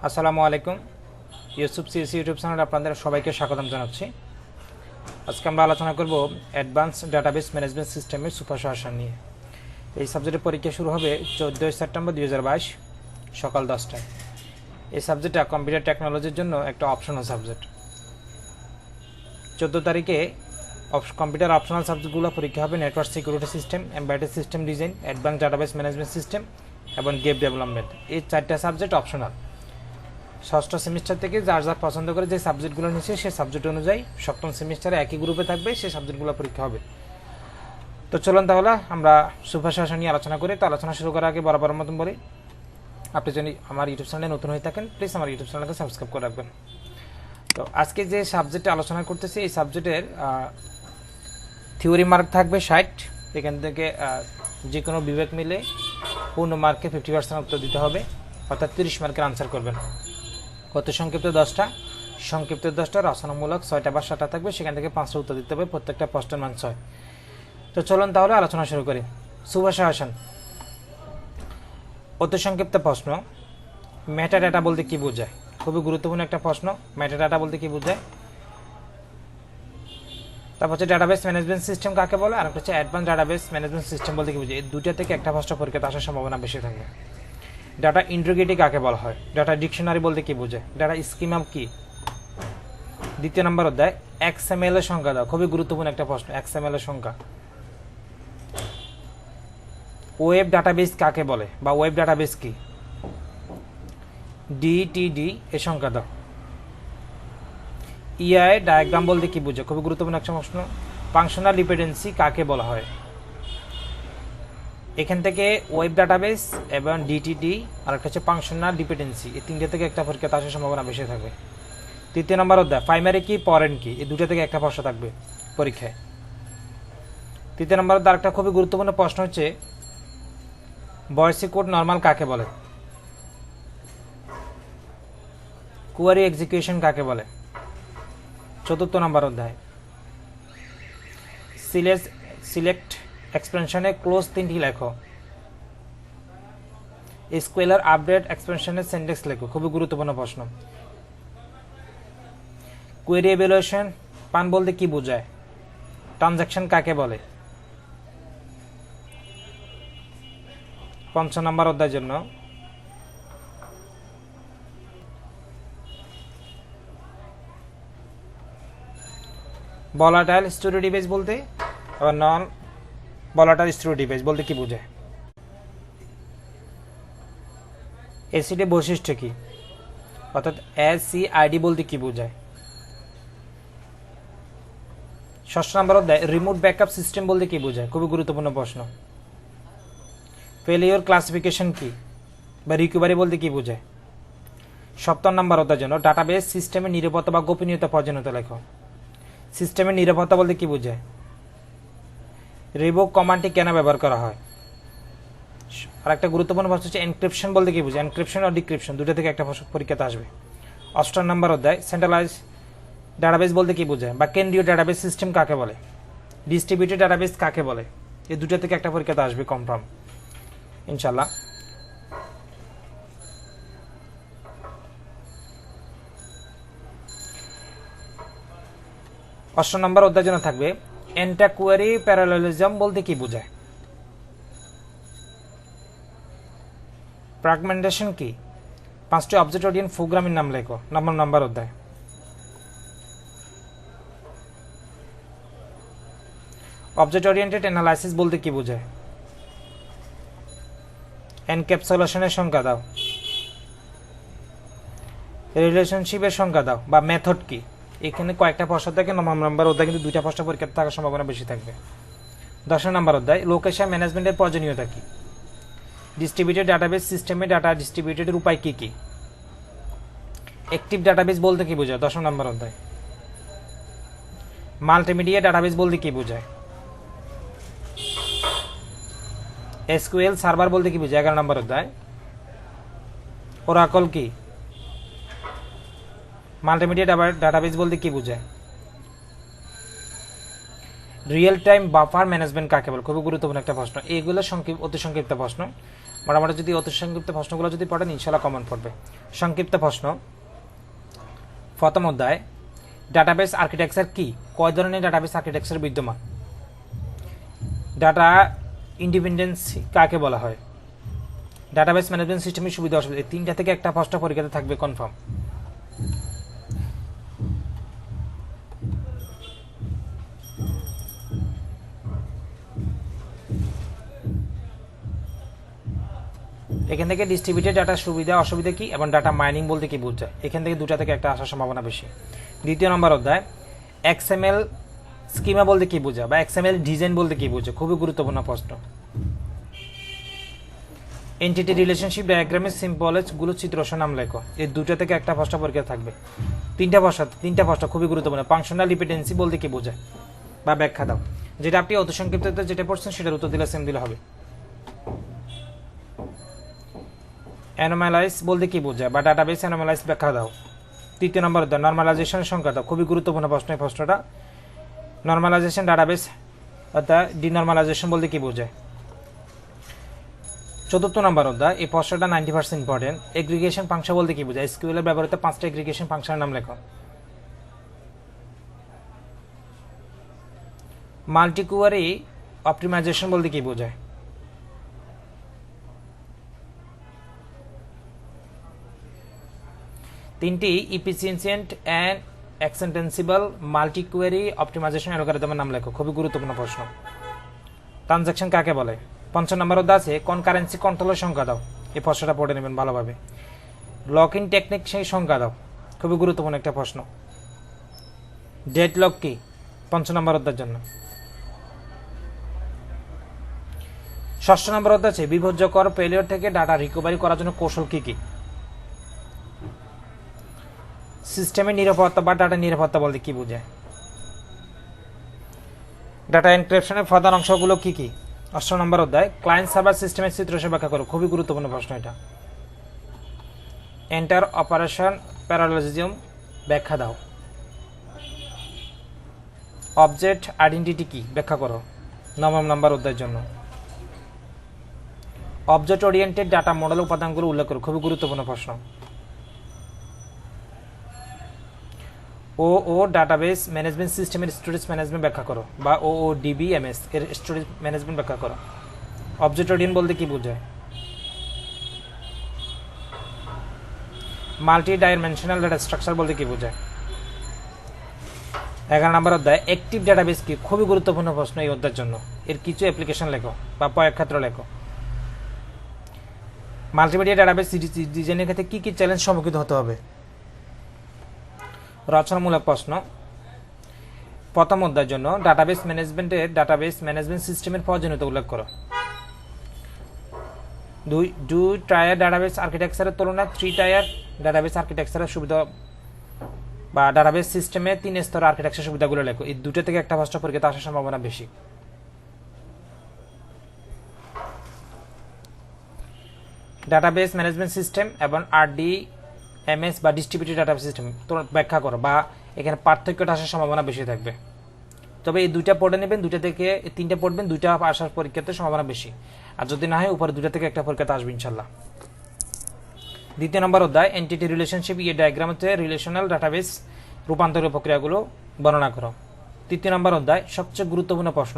আসসালামু আলাইকুম। Yusuf CSE YouTube চ্যানেলে আপনাদের সবাইকে স্বাগতম জানাচ্ছি। আজকে আমরা আলোচনা করব অ্যাডভান্স ডাটাবেস ম্যানেজমেন্ট সিস্টেমের সুপারশাসন নিয়ে। এই সাবজেক্টের পরীক্ষা শুরু হবে 14 সেপ্টেম্বর 2022 সকাল 10টায়। এই সাবজেক্টটা কম্পিউটার টেকনোলজির জন্য একটা অপশনাল সাবজেক্ট। 14 তারিখে কম্পিউটার অপশনাল সাবজেক্টগুলো পরীক্ষা হবে network security system, embedded system design, advance database management system এবং গেম ডেভেলপমেন্ট। এই 4টা সাবজেক্ট অপশনাল। ষষ্ঠ সেমিস্টার থেকে যার যার পছন্দ করে যে সাবজেক্টগুলো নিচ্ছে সেই সাবজেক্ট অনুযায়ী সপ্তম সেমিস্টারে একই গ্রুপে থাকবে, সেই সাবজেক্টগুলো পরীক্ষা হবে। তো চলুন তাহলে আমরা সুপারশাসন নিয়ে আলোচনা করি। তো আলোচনা শুরু করার আগে বরাবর মতন বলি, আপনি যদি আমার ইউটিউব চ্যানেলে নতুন হয়ে থাকেন প্লিজ আমার ইউটিউব চ্যানেলকে সাবস্ক্রাইব করে রাখবেন। তো আজকে যে সাবজেক্টে আলোচনা করতেছি এই সাবজেক্টের থিওরি মার্ক থাকবে 60। এখান থেকে যে কোনো বিভাগ মিলে পূর্ণ মার্কে 50% উত্তর দিতে হবে, অর্থাৎ 30 মার্কের আনসার করবেন। কত সংক্ষিপ্ত 10টা, সংক্ষিপ্ত 10টা, রচনামূলক 6টা বা 7টা থাকবে, সেখান থেকে 5টা উত্তর দিতে হবে, প্রত্যেকটা প্রশ্নের মান 6। তো চলুন তাহলে আলোচনা শুরু করি। সুপারশাসন অতি সংক্ষিপ্ত প্রশ্ন। মেটা ডাটা বলতে কি বোঝায়? খুবই গুরুত্বপূর্ণ একটা প্রশ্ন। মেটা ডাটা বলতে কি বোঝায়? তারপর হচ্ছে ডাটাবেস ম্যানেজমেন্ট সিস্টেম কাকে বলে, আর একটা হচ্ছে অ্যাডভান্স ডাটাবেস ম্যানেজমেন্ট সিস্টেম বলতে কি বোঝায়। এই দুইটা থেকে একটা প্রশ্ন পরীক্ষাতে আসার সম্ভাবনা বেশি থাকবে। ডাটা ইন্টিগ্রিটি কাকে বলা হয়? ডাটা ডিকশনারি বলতে কি বোঝায়? ডাটা স্কিমা কি? দ্বিতীয় নম্বর অধ্যায় এক্সএমএল এর সংখ্যা দাও। খুবই গুরুত্বপূর্ণ একটা প্রশ্ন, এক্সএমএল এর সংখ্যা। ওয়েব ডাটাবেস কাকে বলে বা ওয়েব ডাটাবেস কি? ডিটিডি এর সংখ্যা দাও। ইআই ডায়াগ্রাম বলতে কি বোঝায়? খুবই গুরুত্বপূর্ণ একটা প্রশ্ন। ফাংশনাল ডিপেন্ডেন্সি কাকে বলা হয়? এখান থেকে ওয়েব ডাটাবেস এবং ডিটিডি আর একটা হচ্ছে ফাংশনাল ডিপেন্ডেন্সি, এই তিনটে থেকে একটা পরীক্ষাতে আসার সম্ভাবনা বেশি থাকবে। তৃতীয় নম্বর অধ্যায় প্রাইমারি কি ফরেন কি, এই দুটো থেকে একটা প্রশ্ন থাকবে পরীক্ষায়। তৃতীয় নম্বর অধ্যায় একটা খুবই গুরুত্বপূর্ণ প্রশ্ন হচ্ছে ভয়েসি কোড নর্মাল কাকে বলে? কোয়ারি এক্সিকিউশন কাকে বলে? চতুর্থ নম্বর অধ্যায় সিলেক্ট এক্সপেনশনে ক্লোজ 3টি লেখো। স্কেলার আপডেট এক্সপেনশনের সিনট্যাক্স লেখো। খুবই গুরুত্বপূর্ণ প্রশ্ন। কোয়েরি এভালুয়েশন পান বলতে কি বোঝায়? ট্রানজাকশন কাকে বলে? 5 নম্বর অধ্যায়ের জন্য ভলাটাইল স্টোরেজ ডিভাইস বলতে আবার নন ভলাটাইল স্টোরেজ ডিভাইস বলতে কি বোঝায়? এসিডের বৈশিষ্ট্য কি, অর্থাৎ এসিআইডি বলতে কি বোঝায়? 6 নম্বর অধ্যায় রিমোট ব্যাকআপ সিস্টেম বলতে কি বোঝায়? খুবই গুরুত্বপূর্ণ প্রশ্ন। ফেলিওর ক্লাসিফিকেশন কি বা রিকভারি বলতে কি বোঝায়? 7 নম্বর অধ্যায়ের জন্য ডাটাবেস সিস্টেমের নিরাপত্তা বা গোপনীয়তা প্রয়োজনীয়তা লেখো। সিস্টেমের নিরাপত্তা বলতে কি বোঝায়? রিভোক কমান্ডটি কেন ব্যবহার করা হয়? আর একটা গুরুত্বপূর্ণ প্রশ্ন হচ্ছে এনক্রিপশন বলতে কি বোঝায়? এনক্রিপশন আর ডিক্রিপশন দুটো থেকে একটা পরীক্ষাতে আসবে। 8 নম্বর অধ্যায় সেন্ট্রালাইজ ডাটাবেস বলতে কি বোঝায় বা কেন্দ্রীয় ডাটাবেস সিস্টেম কাকে বলে? ডিস্ট্রিবিউটেড ডাটাবেস কাকে বলে? এই দুটো থেকে একটা পরীক্ষাতে আসবে কনফার্ম ইনশাল্লাহ। অষ্টম নম্বর অধ্যায় জন্য থাকবে এন্টাকুয়ারি প্যারালেলিজম বলতে কি বোঝায়? ফ্র্যাগমেন্টেশন কি? 5টি অবজেক্ট ওরিয়েন্টেড প্রোগ্রামিং নাম লেখো। 9 নম্বর অধ্যায় অবজেক্ট ওরিয়েন্টেড অ্যানালাইসিস বলতে কি বোঝায়? এনক্যাপসুলেশনের সংখ্যা দাও। রিলেশনশিপের সংখ্যা দাও বা মেথড কি? এখানে কয়েকটা প্রশ্ন থাকে। 9 নম্বর অধ্যায় কিন্তু 2টা প্রশ্ন পরীক্ষাতে থাকার সম্ভাবনা বেশি থাকবে। 10 নম্বর অধ্যায় লোকেশন ম্যানেজমেন্টের প্রয়োজনীয়তা কি? ডিস্ট্রিবিউটেড ডাটাবেস সিস্টেমে ডাটা ডিস্ট্রিবিউটেডের উপায় কি কি? অ্যাক্টিভ ডাটাবেস বলতে কি বোঝায়? 10 নম্বর অধ্যায় মাল্টিমিডিয়া ডাটাবেস বলতে কি বোঝায়? এসকিউএল সার্ভার বলতে কি বোঝায়? 11 নম্বর অধ্যায় ওরাকল কি? মাল্টিমিডিয়া ডাটাবেস বলতে কি বোঝায়? রিয়েল টাইম বাফার ম্যানেজমেন্ট কাকে বলে? খুবই গুরুত্বপূর্ণ একটা প্রশ্ন। এগুলো অতি সংক্ষিপ্ত প্রশ্ন। মোটামুটি যদি অতি সংক্ষিপ্ত প্রশ্নগুলো যদি পড়েন ইনশাআল্লাহ কমন পড়বে। সংক্ষিপ্ত প্রশ্ন, প্রথম অধ্যায় ডাটাবেস আর্কিটেকচার কি? কয় ধরনের ডাটাবেস আর্কিটেকচার বিদ্যমান? ডাটা ইন্ডিপেন্ডেন্স কাকে বলা হয়? ডাটাবেস ম্যানেজমেন্ট সিস্টেমের সুবিধা অসুবিধা, এই তিনটা থেকে একটা প্রশ্ন পরীক্ষাতে থাকবে কনফার্ম। এখান থেকে ডিস্ট্রিবিউটেড ডাটার সুবিধা অসুবিধা কি এবং ডাটা মাইনিং বলতে কি বোঝায়, এখান থেকে দুটা থেকে একটা আসার সম্ভাবনা বেশি। দ্বিতীয় নম্বর অধ্যায় এক্সএমএল স্কিমা বলতে কি বোঝায় বা এক্সএমএল ডিজাইন বলতে কি বোঝায়, খুবই গুরুত্বপূর্ণ প্রশ্ন। এন্টিটি রিলেশনশিপ ডায়াগ্রামের সিম্বলসগুলো চিত্রসহ নাম লেখো, এই দুটো থেকে একটা প্রশ্ন পরীক্ষা থাকবে। তিনটা প্রশ্ন খুবই গুরুত্বপূর্ণ। ফাংশনাল ডিপেন্ডেন্সি বলতে কি বোঝায় বা ব্যাখ্যা দাও, যেটা আপনি অতি সংক্ষিপ্ত যেটা পড়ছেন সেটার উত্তর দিলে সেম দিলে হবে। অ্যানোমালাইজ বলতে কি বোঝায় বা ডাটাবেস অ্যানোমালাইজ ব্যাখ্যা দাও। তৃতীয় নম্বর অধ্যায় নর্মালাইজেশনের সংখ্যা দাও, খুবই গুরুত্বপূর্ণ প্রশ্ন এই প্রশ্নটা। নর্মালাইজেশন ডাটাবেস অর্থাৎ ডিনর্মালাইজেশন বলতে কি বোঝায়। চতুর্থ নম্বর অধ্যায় এই প্রশ্নটা 90% ইম্পর্টেন্ট, এগ্রিগেশন ফাংশন বলতে কি বোঝায়, এসকিউএল এর ব্যবহৃত 5টা এগ্রিগেশন ফাংশনের নাম লেখো। মাল্টিকুয়ারি অপটিমাইজেশন বলতে কি বোঝায়। তিনটি ইফিসিয়েন্ট অ্যান্ড এক্সটেন্সিবল মাল্টিকুয়ারি অপটিমাইজেশন অ্যালগরিদমের নাম লেখো, খুবই গুরুত্বপূর্ণ প্রশ্ন। ট্রানজাকশন কাকে বলে? পঞ্চম নম্বর অধ্যায় আছে কনকারেন্সি কন্ট্রোলের সংখ্যা দাও, এই প্রশ্নটা পড়ে নেবেন ভালোভাবে। লক ইন টেকনিক সেই সংখ্যা দাও, খুবই গুরুত্বপূর্ণ একটা প্রশ্ন। ডেডলক কি? পঞ্চম নম্বর অধ্যায়ের জন্য। ষষ্ঠ নম্বর অধ্যায় আছে বিপর্যয়কর ফেলিওর থেকে ডাটা রিকভারি করার জন্য কৌশল কি কি। সিস্টেমের নিরাপত্তা বা ডাটা নিরাপত্তা বলতে কি বোঝায়। ডাটা এনক্রিপশনের প্রধান অংশগুলো কি কি। অষ্টম নম্বর অধ্যায় ক্লায়েন্ট সার্ভার সিস্টেমের চিত্র ব্যাখ্যা করো, খুবই গুরুত্বপূর্ণ প্রশ্ন এটা। এন্টার অপারেশন প্যারালেলিজম ব্যাখ্যা দাও। অবজেক্ট আইডেন্টিটি কি ব্যাখ্যা করো, নবম নম্বর অধ্যায়ের জন্য। অবজেক্ট ওরিয়েন্টেড ডাটা মডেল উপাদানগুলো উল্লেখ করো, খুবই গুরুত্বপূর্ণ প্রশ্ন। ও ডাটাবেস ম্যানেজমেন্ট সিস্টেমের স্টোরেজ ম্যানেজমেন্ট ব্যাখ্যা করো বা OODBMS এর স্টোরেজ ম্যানেজমেন্ট ব্যাখ্যা করো। অবজেক্ট ওরিয়েন্ট বলতে কি বোঝায়। মাল্টি ডাইমেনশনাল ডাটা স্ট্রাকচার বলতে কি বোঝায়। 11 নম্বর অধ্যায় অ্যাক্টিভ ডাটাবেস কি, খুবই গুরুত্বপূর্ণ প্রশ্ন এই অধ্যায়ের জন্য, এর কিছু অ্যাপ্লিকেশন লেখো বা প্রয়োগক্ষেত্র লেখো। মাল্টিমিডিয়া ডাটাবেস ডিজাইনের ক্ষেত্রে কি কি চ্যালেঞ্জ সম্মুখীন হতে হবে। রচনামূলক প্রশ্ন। প্রথম অধ্যায়ের জন্য ডাটাবেস ম্যানেজমেন্ট সিস্টেমের প্রয়োজনীয়তা উল্লেখ করো। দুই টায়ার ডাটাবেস আর্কিটেকচারের তুলনায় 3 টায়ার ডাটাবেস আর্কিটেকচারের সুবিধা বা ডাটাবেস সিস্টেমে 3 স্তর আর্কিটেকচার সুবিধাগুলো লেখো, এই দুটো থেকে একটা প্রশ্ন পরীক্ষাতে আসার সম্ভাবনা বেশি। ডাটাবেস ম্যানেজমেন্ট সিস্টেম এবং RDMS বা ডিস্ট্রিবিউটেড ডাটাবেস সিস্টেম ব্যাখ্যা করো বা এখানে পার্থক্যটা আসার সম্ভাবনা বেশি থাকবে। তবে এই দুইটা পড়ে নেবেন, দুইটা থেকে 3টা পড়বেন, দুইটা আসার পরীক্ষাতে সম্ভাবনা বেশি, আর যদি না হয় উপরে দুইটা থেকে একটা পরীক্ষাতে আসবে ইনশাল্লাহ। দ্বিতীয় নম্বর অধ্যায় এন্টিটি রিলেশনশিপ ডায়াগ্রাম হচ্ছে রিলেশনাল ডাটাবেস রূপান্তরের প্রক্রিয়াগুলো বর্ণনা করো। তৃতীয় নম্বর অধ্যায় সবচেয়ে গুরুত্বপূর্ণ প্রশ্ন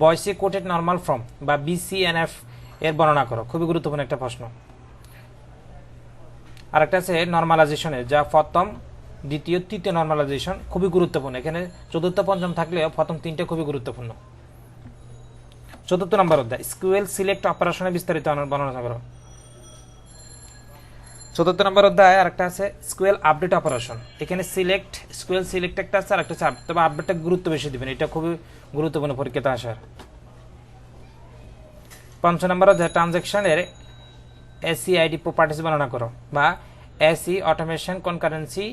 ভয়েসে কোটেড নর্মাল ফর্ম বা BCNF এর বর্ণনা করো, খুবই গুরুত্বপূর্ণ একটা প্রশ্ন। আরেকটা আছে নর্মালাইজেশনের, যা প্রথম দ্বিতীয় তৃতীয় নর্মালাইজেশন, খুবই গুরুত্বপূর্ণ। এখানে চতুর্থ পঞ্চম থাকলেও প্রথম 3টে খুবই গুরুত্বপূর্ণ। চতুর্থ নম্বর অধ্যায় SQL সিলেক্ট অপারেশনের বিস্তারিত বর্ণনা করো। চতুর্থ নম্বর অধ্যায় আরেকটা আছে SQL আপডেট অপারেশন, এখানে SQL সিলেক্ট একটা আছে আর একটা আছে, তবে আপডেটটা গুরুত্ব বেশি দিবেন, এটা খুবই গুরুত্বপূর্ণ পরীক্ষাতে আসার। পঞ্চম নম্বর অধ্যায় ট্রানজাকশনের SCID প্রপার্টিজ বর্ণনা করো বা SE automation concurrency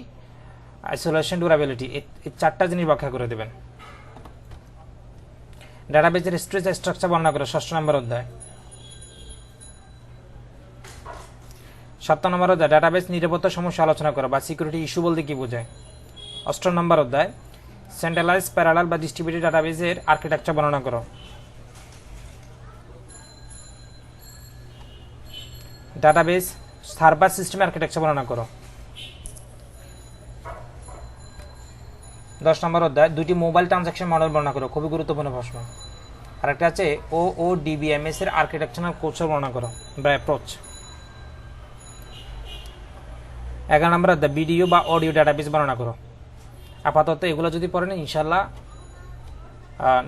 isolation durability, এই 4টা জিনিস ব্যাখ্যা করে দেবেন। ডাটাবেসের স্টোরেজ স্ট্রাকচার বর্ণনা করো, ষষ্ঠ নম্বর অধ্যায়। 7 নম্বর অধ্যায় ডাটাবেস নিরাপত্তা সমস্যা আলোচনা করো বা সিকিউরিটি ইস্যু বলতে কি বোঝায়। 8 নম্বর অধ্যায় সেন্ট্রালাইজ প্যারালাল বা ডিস্ট্রিবিউটেড ডাটাবেসের আর্কিটেকচার বর্ণনা করো। ডাটাবেস সার্ভার সিস্টেম আর্কিটেকচার বর্ণনা করো। 10 নম্বর অধ্যায় দুইটি মোবাইল ট্রানজাকশন মডেল বর্ণনা করো, খুবই গুরুত্বপূর্ণ প্রশ্ন। আরেকটা আছে OODBMS এর আর্কিটেকচারাল কৌশল বর্ণনা করো বা অ্যাপ্রোচ। 11 নম্বর অধ্যায় ভিডিও বা অডিও ডাটাবেস বর্ণনা করো। আপাতত এগুলো যদি পড়েন ইনশাল্লাহ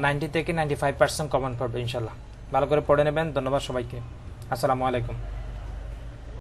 90 থেকে 95% কমন পড়বে ইনশাল্লাহ। ভালো করে পড়ে নেবেন। ধন্যবাদ সবাইকে। আসসালামু আলাইকুম।